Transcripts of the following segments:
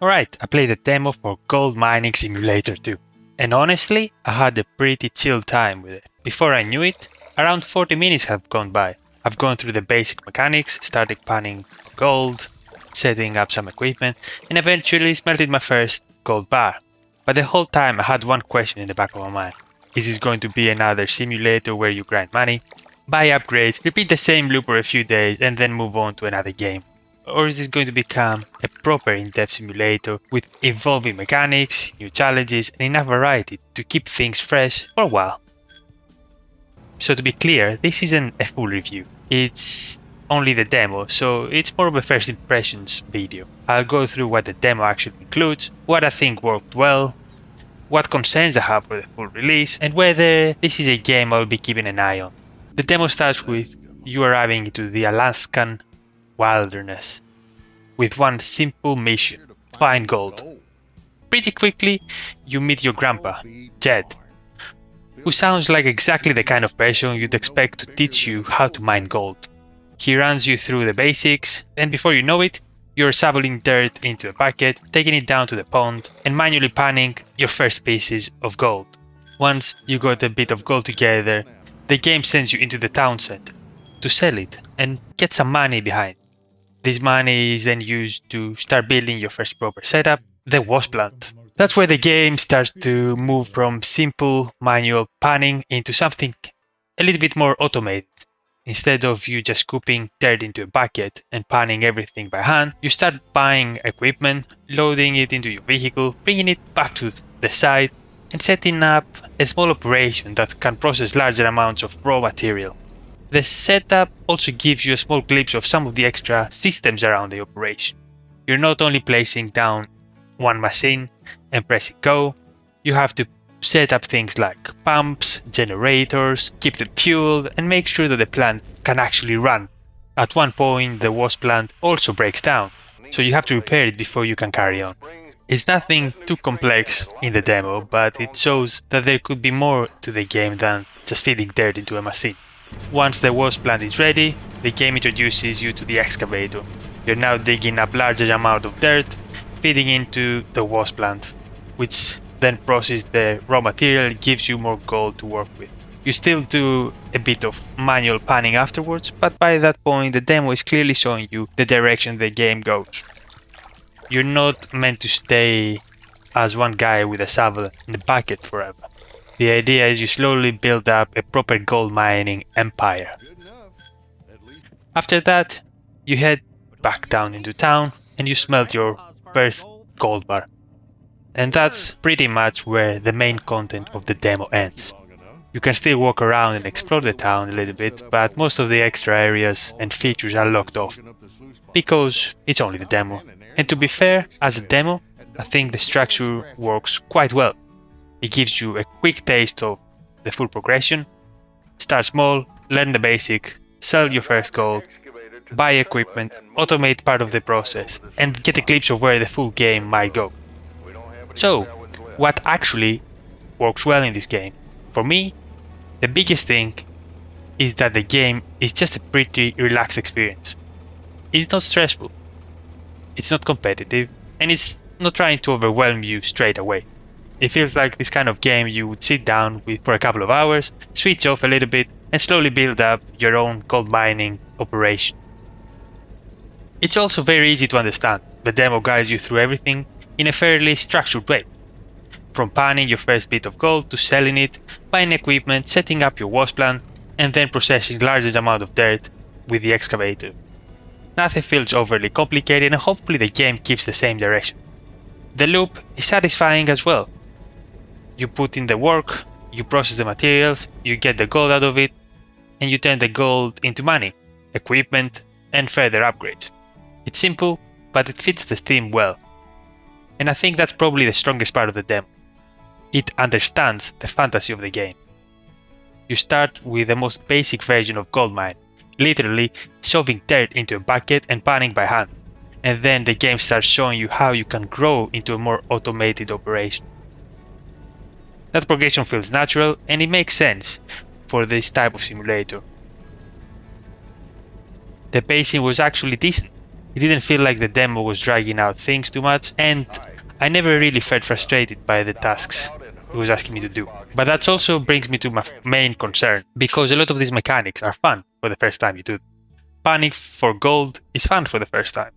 Alright, I played a demo for Gold Mining Simulator 2, and honestly, I had a pretty chill time with it. Before I knew it, around 40 minutes have gone by. I've gone through the basic mechanics, started panning gold, setting up some equipment, and eventually smelted my first gold bar. But the whole time I had one question in the back of my mind. Is this going to be another simulator where you grind money, buy upgrades, repeat the same loop for a few days, and then move on to another game? Or is this going to become a proper in-depth simulator with evolving mechanics, new challenges, and enough variety to keep things fresh for a while? So to be clear, this isn't a full review. It's only the demo, so it's more of a first impressions video. I'll go through what the demo actually includes, what I think worked well, what concerns I have for the full release, and whether this is a game I'll be keeping an eye on. The demo starts with you arriving into the Alaskan wilderness with one simple mission: find gold. Pretty quickly, you meet your grandpa, Jed, who sounds like exactly the kind of person you'd expect to teach you how to mine gold. He runs you through the basics, and before you know it, you're shoveling dirt into a bucket, taking it down to the pond, and manually panning your first pieces of gold. Once you got a bit of gold together, the game sends you into the town center to sell it and get some money behind. This money is then used to start building your first proper setup, the wash plant. That's where the game starts to move from simple manual panning into something a little bit more automated. Instead of you just scooping dirt into a bucket and panning everything by hand, you start buying equipment, loading it into your vehicle, bringing it back to the site, and setting up a small operation that can process larger amounts of raw material. The setup also gives you a small glimpse of some of the extra systems around the operation. You're not only placing down one machine and pressing go, you have to set up things like pumps, generators, keep them fueled, and make sure that the plant can actually run. At one point, the wash plant also breaks down, so you have to repair it before you can carry on. It's nothing too complex in the demo, but it shows that there could be more to the game than just feeding dirt into a machine. Once the wash plant is ready, the game introduces you to the excavator. You're now digging up larger amount of dirt, feeding into the wash plant, which then processes the raw material and gives you more gold to work with. You still do a bit of manual panning afterwards, but by that point the demo is clearly showing you the direction the game goes. You're not meant to stay as one guy with a shovel and a bucket forever. The idea is you slowly build up a proper gold mining empire. After that, you head back down into town and you smelt your first gold bar. And that's pretty much where the main content of the demo ends. You can still walk around and explore the town a little bit, but most of the extra areas and features are locked off, because it's only the demo. And to be fair, as a demo, I think the structure works quite well. It gives you a quick taste of the full progression. Start small, learn the basics, sell your first gold, buy equipment, automate part of the process, and get a glimpse of where the full game might go. So, what actually works well in this game? For me, the biggest thing is that the game is just a pretty relaxed experience. It's not stressful, it's not competitive, and it's not trying to overwhelm you straight away. It feels like this kind of game you would sit down with for a couple of hours, switch off a little bit, and slowly build up your own gold mining operation. It's also very easy to understand. The demo guides you through everything in a fairly structured way. From panning your first bit of gold to selling it, buying equipment, setting up your wash plant, and then processing large amount of dirt with the excavator. Nothing feels overly complicated, and hopefully the game keeps the same direction. The loop is satisfying as well. You put in the work, you process the materials, you get the gold out of it, and you turn the gold into money, equipment, and further upgrades. It's simple, but it fits the theme well. And I think that's probably the strongest part of the demo. It understands the fantasy of the game. You start with the most basic version of gold mine, literally shoving dirt into a bucket and panning by hand. And then the game starts showing you how you can grow into a more automated operation. That progression feels natural and it makes sense for this type of simulator. The pacing was actually decent. It didn't feel like the demo was dragging out things too much, and I never really felt frustrated by the tasks it was asking me to do. But that also brings me to my main concern, because a lot of these mechanics are fun for the first time you do them. Panning for gold is fun for the first time.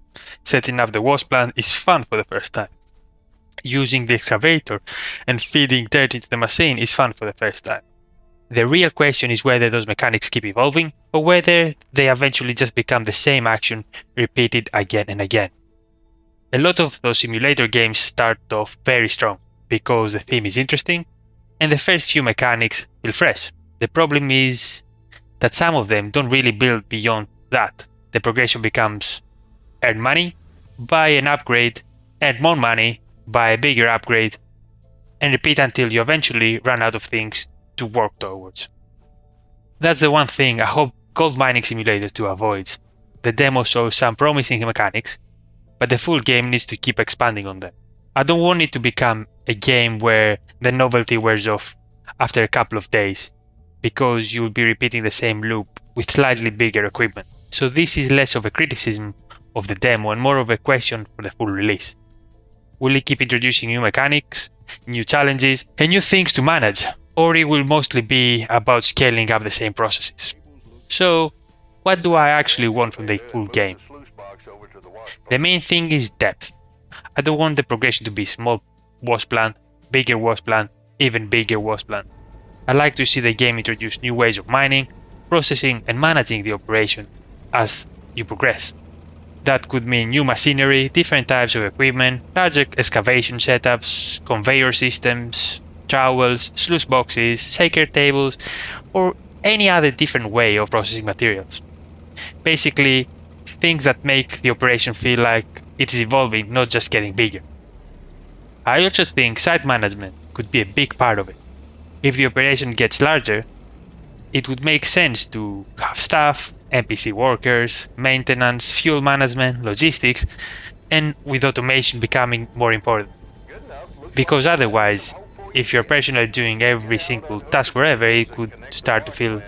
Setting up the wash plant is fun for the first time. Using the excavator and feeding dirt into the machine is fun for the first time. The real question is whether those mechanics keep evolving, or whether they eventually just become the same action repeated again and again. A lot of those simulator games start off very strong, because the theme is interesting, and the first few mechanics feel fresh. The problem is that some of them don't really build beyond that. The progression becomes earn money, buy an upgrade, earn more money, buy a bigger upgrade, and repeat until you eventually run out of things to work towards. That's the one thing I hope Gold Mining Simulator 2 avoids. The demo shows some promising mechanics, but the full game needs to keep expanding on them. I don't want it to become a game where the novelty wears off after a couple of days, because you'll be repeating the same loop with slightly bigger equipment. So this is less of a criticism of the demo and more of a question for the full release. Will it keep introducing new mechanics, new challenges, and new things to manage? Or it will mostly be about scaling up the same processes? So, what do I actually want from the full game? The main thing is depth. I don't want the progression to be small wash plant, bigger wash plant, even bigger wash plant. I like to see the game introduce new ways of mining, processing, and managing the operation as you progress. That could mean new machinery, different types of equipment, larger excavation setups, conveyor systems, trowels, sluice boxes, shaker tables, or any other different way of processing materials. Basically, things that make the operation feel like it is evolving, not just getting bigger. I also think site management could be a big part of it. If the operation gets larger, it would make sense to have staff, NPC workers, maintenance, fuel management, logistics, and with automation becoming more important. Because otherwise, if you're personally doing every single task wherever, it could start to feel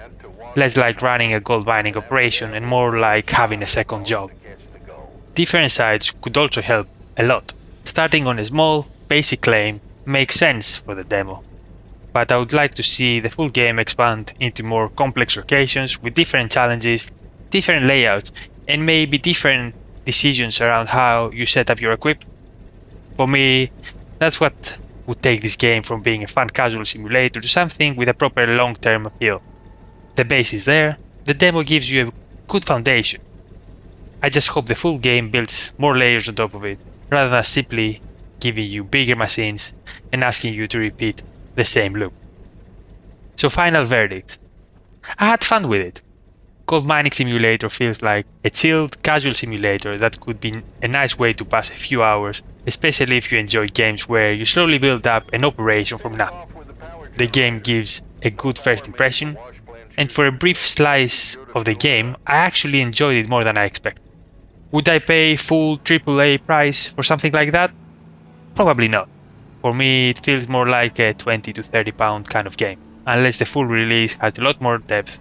less like running a gold mining operation and more like having a second job. Different sites could also help a lot. Starting on a small, basic claim makes sense for the demo, but I would like to see the full game expand into more complex locations with different challenges, different layouts, and maybe different decisions around how you set up your equipment. For me, that's what would take this game from being a fun casual simulator to something with a proper long-term appeal. The base is there, the demo gives you a good foundation. I just hope the full game builds more layers on top of it, rather than simply giving you bigger machines and asking you to repeat the same loop. So final verdict. I had fun with it. Gold Mining Simulator feels like a chilled, casual simulator that could be a nice way to pass a few hours, especially if you enjoy games where you slowly build up an operation from nothing. The game gives a good first impression, and for a brief slice of the game, I actually enjoyed it more than I expected. Would I pay full AAA price for something like that? Probably not. For me, it feels more like a 20 to 30 pound kind of game, unless the full release has a lot more depth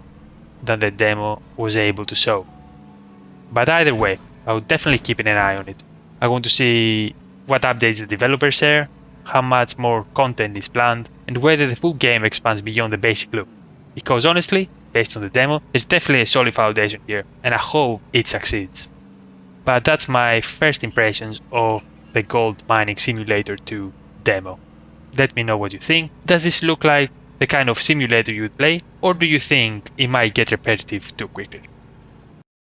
than the demo was able to show. But either way, I would definitely keep an eye on it. I want to see what updates the developers share, how much more content is planned, and whether the full game expands beyond the basic loop. Because honestly, based on the demo, there's definitely a solid foundation here, and I hope it succeeds. But that's my first impressions of the Gold Mining Simulator 2 demo. Let me know what you think. Does this look like the kind of simulator you'd play, or do you think it might get repetitive too quickly?